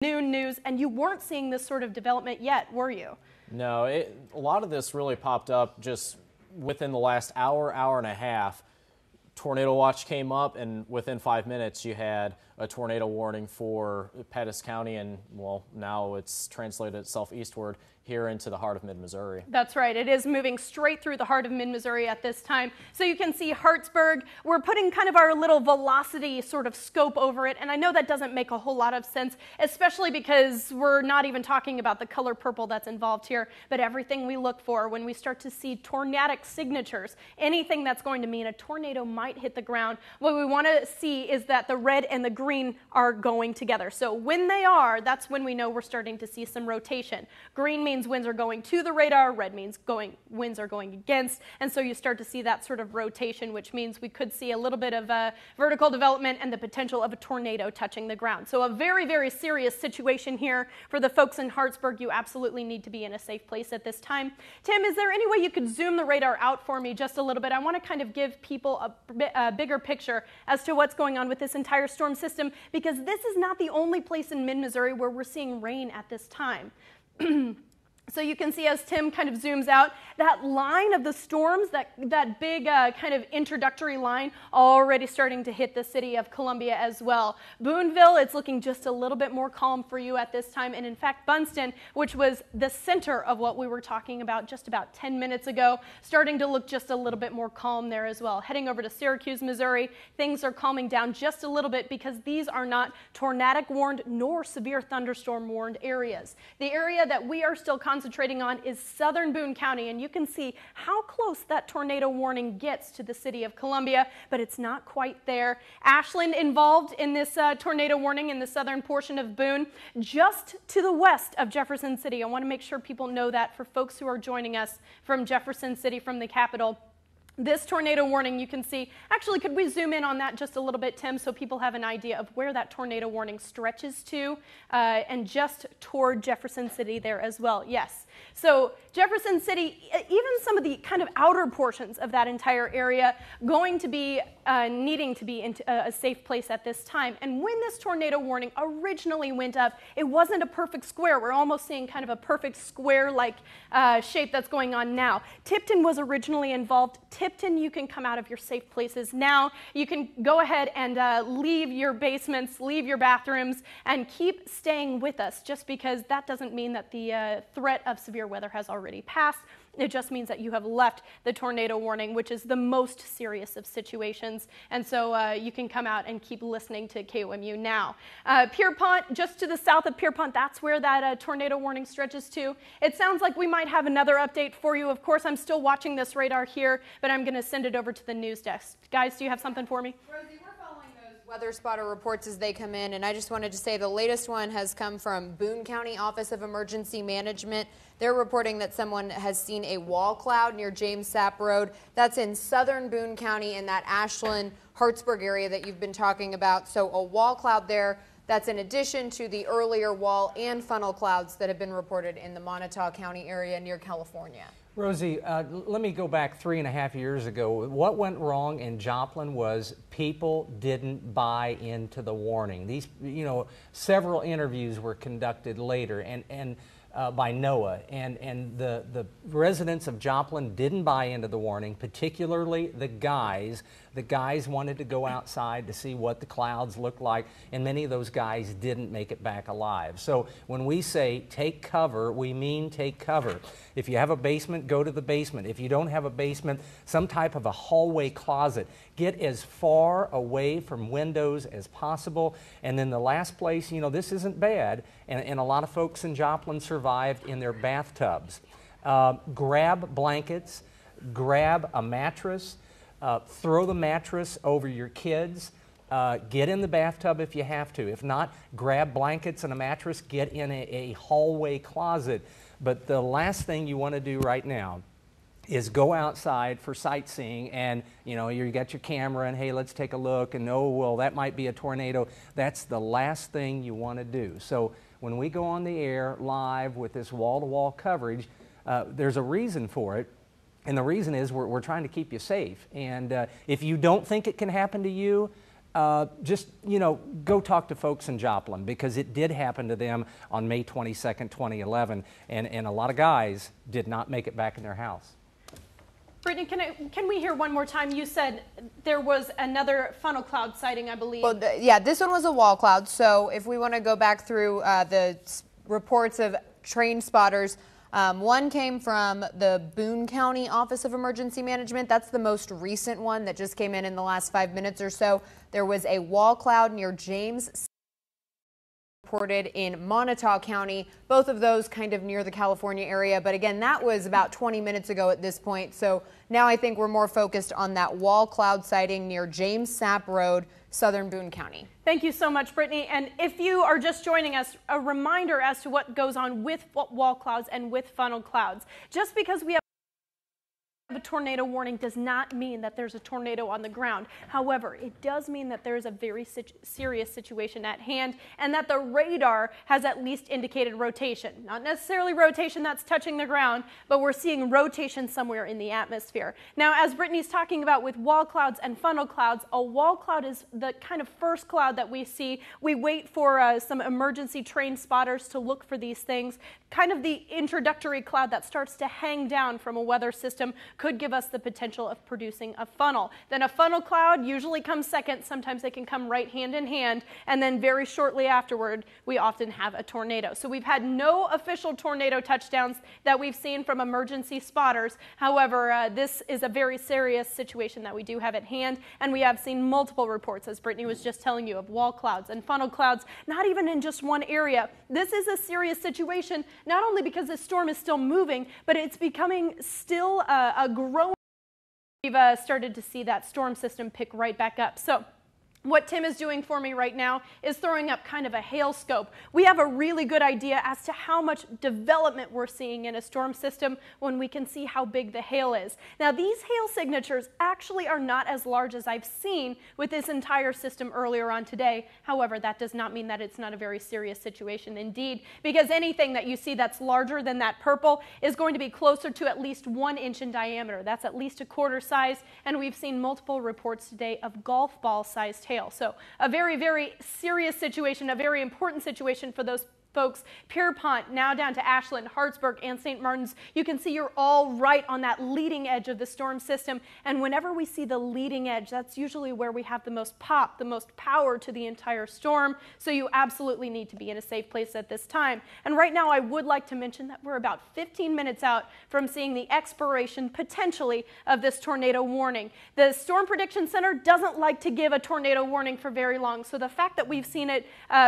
Noon news, and you weren't seeing this sort of development yet, were you? No, a lot of this really popped up just within the last hour, hour and a half. Tornado watch came up, and within 5 minutes you had a tornado warning for Pettis County, and well, now it's translated itself eastward here into the heart of mid-Missouri. That's right. It is moving straight through the heart of mid-Missouri at this time. So you can see Hartsburg. We're putting kind of our little velocity sort of scope over it, and I know that doesn't make a whole lot of sense, especially because we're not even talking about the color purple that's involved here, but everything we look for when we start to see tornadic signatures, anything that's going to mean a tornado might hit the ground, what we want to see is that the red and the green are going together. So when they are, that's when we know we're starting to see some rotation. Green means winds are going to the radar, red means winds are going against, and so you start to see that sort of rotation, which means we could see a little bit of vertical development and the potential of a tornado touching the ground. So a very, very serious situation here for the folks in Hartsburg. You absolutely need to be in a safe place at this time. Tim, is there any way you could zoom the radar out for me just a little bit? I want to kind of give people a bigger picture as to what's going on with this entire storm system, because this is not the only place in mid-Missouri where we're seeing rain at this time. So you can see as Tim kind of zooms out, that line of the storms, that big kind of introductory line already starting to hit the city of Columbia as well. Boonville, it's looking just a little bit more calm for you at this time. And in fact, Bunston, which was the center of what we were talking about just about 10 minutes ago, starting to look just a little bit more calm there as well. Heading over to Syracuse, Missouri, things are calming down just a little bit because these are not tornadic warned nor severe thunderstorm warned areas. The area that we are still concentrating on is southern Boone County, and you can see how close that tornado warning gets to the city of Columbia, but it's not quite there. Ashland involved in this tornado warning in the southern portion of Boone, just to the west of Jefferson City. I want to make sure people know that for folks who are joining us from Jefferson City, from the capital. This tornado warning, you can see, actually, could we zoom in on that just a little bit, Tim, so people have an idea of where that tornado warning stretches to, and just toward Jefferson City there as well. Yes. So Jefferson City, even some of the kind of outer portions of that entire area, going to be needing to be in a safe place at this time. And when this tornado warning originally went up, it wasn't a perfect square. We're almost seeing kind of a perfect square-like shape that's going on now. Tipton was originally involved. Tipton, you can come out of your safe places now. You can go ahead and leave your basements, leave your bathrooms, and keep staying with us, just because that doesn't mean that the threat of severe weather has already passed. It just means that you have left the tornado warning, which is the most serious of situations. And so you can come out and keep listening to KOMU now. Pierpont, just to the south of Pierpont, that's where that tornado warning stretches to. It sounds like we might have another update for you. Of course, I'm still watching this radar here, but I'm going to send it over to the news desk. Guys, do you have something for me? Rosie, we're following those weather spotter reports as they come in, and I just wanted to say the latest one has come from Boone County Office of Emergency Management. They're reporting that someone has seen a wall cloud near James Sapp Road. That's in southern Boone County in that Ashland, Hartsburg area that you've been talking about. So a wall cloud there. That's in addition to the earlier wall and funnel clouds that have been reported in the Montauk County area near California. Rosie, let me go back 3.5 years ago. What went wrong in Joplin was people didn't buy into the warning. These, several interviews were conducted later, and by NOAA, and the residents of Joplin didn't buy into the warning, particularly the guys. The guys wanted to go outside to see what the clouds looked like, and many of those guys didn't make it back alive. So when we say take cover, we mean take cover. If you have a basement, go to the basement. If you don't have a basement, some type of a hallway closet. Get as far away from windows as possible. And then the last place, this isn't bad, and a lot of folks in Joplin survived in their bathtubs. Grab blankets, grab a mattress, throw the mattress over your kids, get in the bathtub if you have to. If not, grab blankets and a mattress, get in a hallway closet. But the last thing you want to do right now is go outside for sightseeing, and you got your camera and hey, let's take a look, and oh, well, that might be a tornado. That's the last thing you want to do. So when we go on the air live with this wall-to-wall coverage, there's a reason for it. And the reason is we're trying to keep you safe. And if you don't think it can happen to you, just, go talk to folks in Joplin, because it did happen to them on May 22nd, 2011, and a lot of guys did not make it back in their house. Brittany, can we hear one more time? You said there was another funnel cloud sighting, I believe. Well, yeah, this one was a wall cloud. So if we want to go back through the reports of train spotters, one came from the Boone County Office of Emergency Management. That's the most recent one that just came in the last 5 minutes or so. There was a wall cloud near James, reported in Montauk County, both of those kind of near the California area. But again, that was about 20 minutes ago at this point. So now I think we're more focused on that wall cloud sighting near James Sapp Road, southern Boone County. Thank you so much, Brittany. And if you are just joining us, a reminder as to what goes on with wall clouds and with funnel clouds. Just because we have a tornado warning does not mean that there's a tornado on the ground. However, it does mean that there is a very serious situation at hand and that the radar has at least indicated rotation. Not necessarily rotation that's touching the ground, but we're seeing rotation somewhere in the atmosphere. Now, as Brittany's talking about with wall clouds and funnel clouds, a wall cloud is the kind of first cloud that we see. We wait for some emergency train spotters to look for these things. Kind of the introductory cloud that starts to hang down from a weather system could give us the potential of producing a funnel. Then a funnel cloud usually comes second. Sometimes they can come right hand in hand. And then very shortly afterward, we often have a tornado. So we've had no official tornado touchdowns that we've seen from emergency spotters. However, this is a very serious situation that we do have at hand. And we have seen multiple reports, as Brittany was just telling you, of wall clouds and funnel clouds, not even in just one area. This is a serious situation, not only because the storm is still moving, but it's becoming still a growing. We've started to see that storm system pick right back up. So what Tim is doing for me right now is throwing up kind of a hail scope. We have a really good idea as to how much development we're seeing in a storm system when we can see how big the hail is. Now, these hail signatures actually are not as large as I've seen with this entire system earlier on today. However, that does not mean that it's not a very serious situation indeed, because anything that you see that's larger than that purple is going to be closer to at least 1 inch in diameter. That's at least a quarter size, and we've seen multiple reports today of golf ball sized hail. So a very, very serious situation, a very important situation for those folks. Pierpont, now down to Ashland, Hartsburg, and St. Martin's. You can see you're all right on that leading edge of the storm system. And whenever we see the leading edge, that's usually where we have the most pop, the most power to the entire storm. So you absolutely need to be in a safe place at this time. And right now, I would like to mention that we're about 15 minutes out from seeing the expiration, potentially, of this tornado warning. The Storm Prediction Center doesn't like to give a tornado warning for very long. So the fact that we've seen it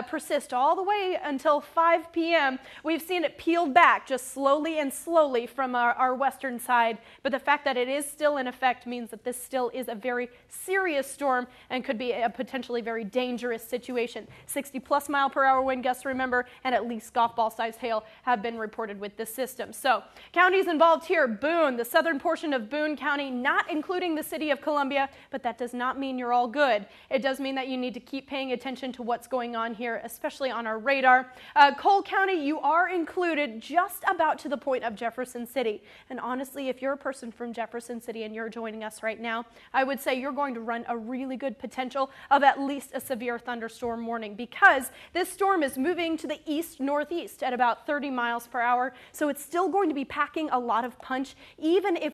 persist all the way until 5 p.m., we've seen it peeled back just slowly and slowly from our western side. But the fact that it is still in effect means that this still is a very serious storm and could be a potentially very dangerous situation. 60+ mile-per-hour wind gusts, remember, and at least golf ball sized hail have been reported with this system. So counties involved here: Boone, the southern portion of Boone County, not including the city of Columbia, but that does not mean you're all good. It does mean that you need to keep paying attention to what's going on here, especially on our radar. Cole County, you are included just about to the point of Jefferson City. And honestly, if you're a person from Jefferson City and you're joining us right now, I would say you're going to run a really good potential of at least a severe thunderstorm warning, because this storm is moving to the east-northeast at about 30 miles per hour. So it's still going to be packing a lot of punch, even if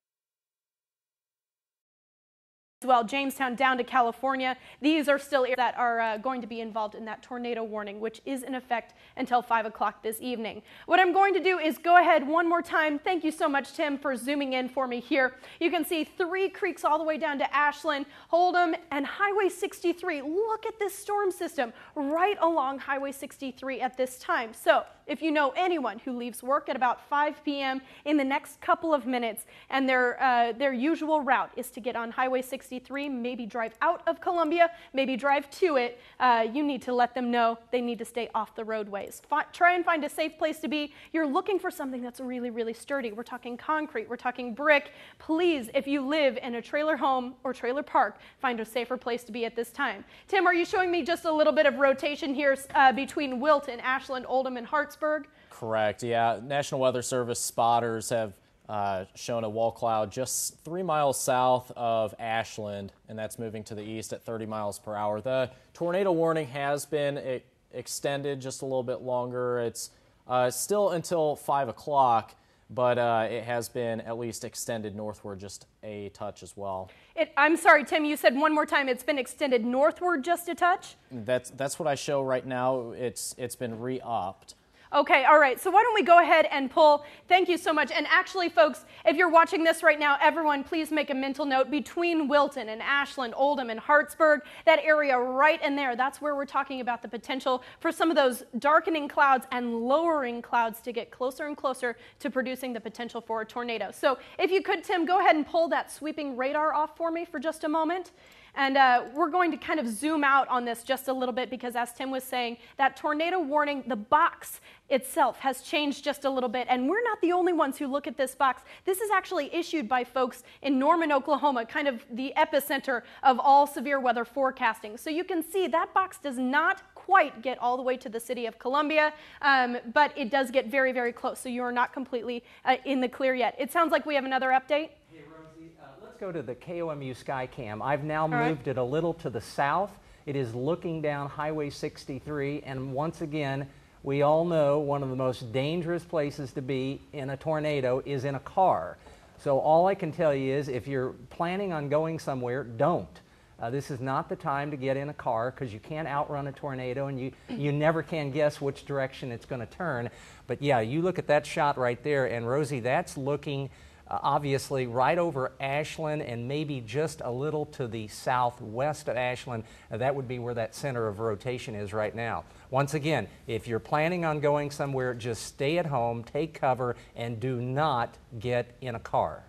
well, Jamestown down to California. These are still areas that are going to be involved in that tornado warning, which is in effect until 5 o'clock this evening. What I'm going to do is go ahead one more time. Thank you so much, Tim, for zooming in for me here. You can see 3 creeks all the way down to Ashland, Hold'em, and Highway 63. Look at this storm system right along Highway 63 at this time. So if you know anyone who leaves work at about 5 p.m. in the next couple of minutes, and their usual route is to get on Highway 63, maybe drive out of Columbia, maybe drive to it, you need to let them know they need to stay off the roadways. Try and find a safe place to be. You're looking for something that's really, really sturdy. We're talking concrete, we're talking brick. Please, if you live in a trailer home or trailer park, find a safer place to be at this time. Tim, are you showing me just a little bit of rotation here between Wilton, Ashland, Oldham, and Hartsburg? Correct, yeah. National Weather Service spotters have showing a wall cloud just 3 miles south of Ashland, and that's moving to the east at 30 miles per hour. The tornado warning has been extended just a little bit longer. It's still until 5 o'clock, but it has been at least extended northward just a touch as well. I'm sorry, Tim, you said one more time it's been extended northward just a touch? That's what I show right now. It's been re-upped. Okay, all right, so why don't we go ahead and pull, thank you so much, and actually folks, if you're watching this right now, everyone please make a mental note between Wilton and Ashland, Oldham and Hartsburg, that area right in there, that's where we're talking about the potential for some of those darkening clouds and lowering clouds to get closer and closer to producing the potential for a tornado. So if you could, Tim, go ahead and pull that sweeping radar off for me for just a moment. And we're going to kind of zoom out on this just a little bit because, as Tim was saying, that tornado warning, the box itself has changed just a little bit. And we're not the only ones who look at this box. This is actually issued by folks in Norman, Oklahoma, kind of the epicenter of all severe weather forecasting. So you can see that box does not quite get all the way to the city of Columbia, but it does get very, very close. So you are not completely in the clear yet. It sounds like we have another update. Let's go to the KOMU Skycam. I've now moved it a little to the south. It is looking down Highway 63, and once again, we all know one of the most dangerous places to be in a tornado is in a car. So all I can tell you is if you're planning on going somewhere, don't. This is not the time to get in a car because you can't outrun a tornado and you never can guess which direction it's going to turn. But yeah, you look at that shot right there, and Rosie, that's looking obviously right over Ashland and maybe just a little to the southwest of Ashland. That would be where that center of rotation is right now. Once again, if you're planning on going somewhere, just stay at home, take cover, and do not get in a car.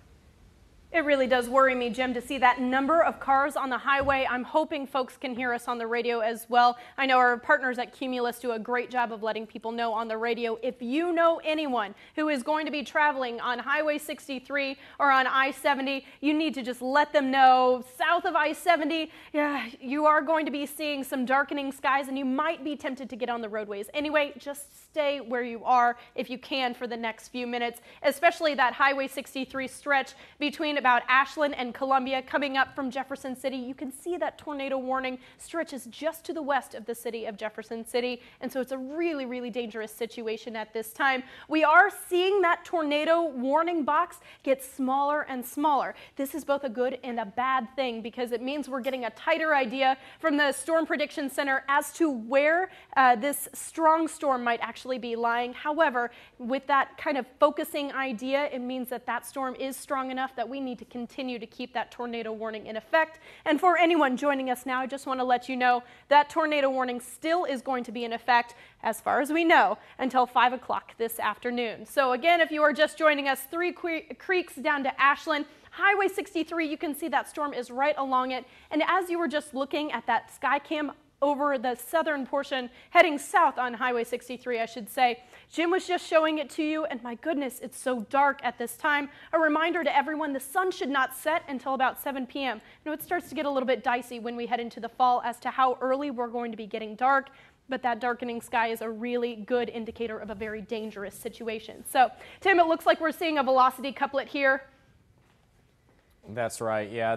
It really does worry me, Jim, to see that number of cars on the highway. I'm hoping folks can hear us on the radio as well. I know our partners at Cumulus do a great job of letting people know on the radio. If you know anyone who is going to be traveling on Highway 63 or on I-70, you need to just let them know. South of I-70, yeah, you are going to be seeing some darkening skies and you might be tempted to get on the roadways. Anyway, just stay where you are if you can for the next few minutes, especially that Highway 63 stretch between about Ashland and Columbia coming up from Jefferson City. You can see that tornado warning stretches just to the west of the city of Jefferson City, and so it's a really, really dangerous situation at this time. We are seeing that tornado warning box get smaller and smaller. This is both a good and a bad thing because it means we're getting a tighter idea from the Storm Prediction Center as to where this strong storm might actually be lying. However, with that kind of focusing idea, it means that that storm is strong enough that we need to continue to keep that tornado warning in effect. And for anyone joining us now, I just want to let you know that tornado warning still is going to be in effect, as far as we know, until 5 o'clock this afternoon. So again, if you are just joining us, Three Creeks down to Ashland, Highway 63, you can see that storm is right along it. And as you were just looking at that Skycam over the southern portion, heading south on Highway 63, I should say, Jim was just showing it to you, and my goodness, it's so dark at this time. A reminder to everyone, the sun should not set until about 7 p.m. You know, it starts to get a little bit dicey when we head into the fall as to how early we're going to be getting dark, but that darkening sky is a really good indicator of a very dangerous situation. So, Tim, it looks like we're seeing a velocity couplet here. That's right, yeah.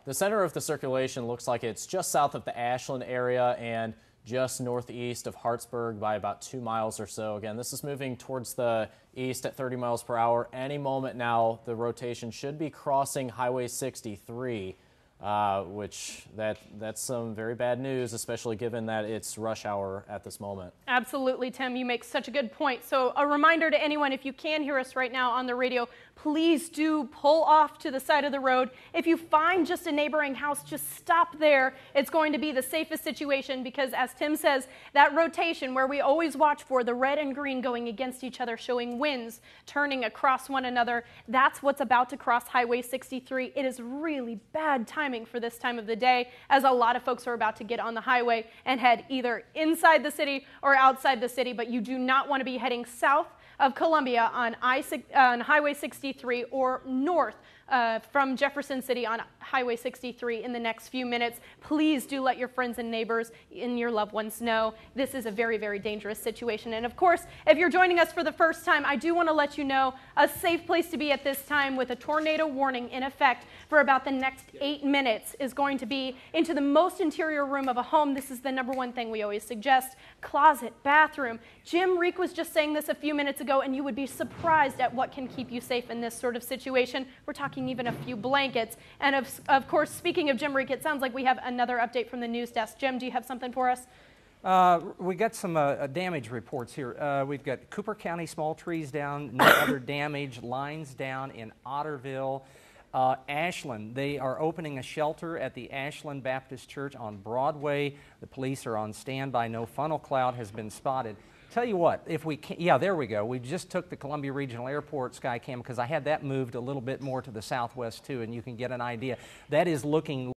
The center of the circulation looks like it's just south of the Ashland area and just northeast of Hartsburg by about 2 miles or so. Again, this is moving towards the east at 30 miles per hour. Any moment now, the rotation should be crossing Highway 63, which that's some very bad news, especially given that it's rush hour at this moment. Absolutely, Tim. You make such a good point. So a reminder to anyone, if you can hear us right now on the radio, please do pull off to the side of the road. If you find just a neighboring house, just stop there. It's going to be the safest situation because, as Tim says, that rotation where we always watch for the red and green going against each other, showing winds turning across one another, that's what's about to cross Highway 63. It is really bad timing for this time of the day, as a lot of folks are about to get on the highway and head either inside the city or outside the city, but you do not want to be heading south of Columbia on Highway 63 or north from Jefferson City on Highway 63 in the next few minutes. Please do let your friends and neighbors and your loved ones know this is a very, very dangerous situation. And of course, if you're joining us for the first time, I do want to let you know a safe place to be at this time with a tornado warning in effect for about the next 8 minutes is going to be into the most interior room of a home. This is the number one thing we always suggest: closet, bathroom. Jim Reek was just saying this a few minutes ago, and you would be surprised at what can keep you safe in this sort of situation. We're talking even a few blankets. And of course, speaking of Jim Reek, it sounds like we have another update from the news desk. Jim, do you have something for us? We got some damage reports here. We've got Cooper County, small trees down, no other damage, lines down in Otterville. Ashland, they are opening a shelter at the Ashland Baptist Church on Broadway. The police are on standby. No funnel cloud has been spotted. Tell you what, if we can, yeah, there we go. We just took the Columbia Regional Airport Skycam because I had that moved a little bit more to the southwest too, and you can get an idea. That is looking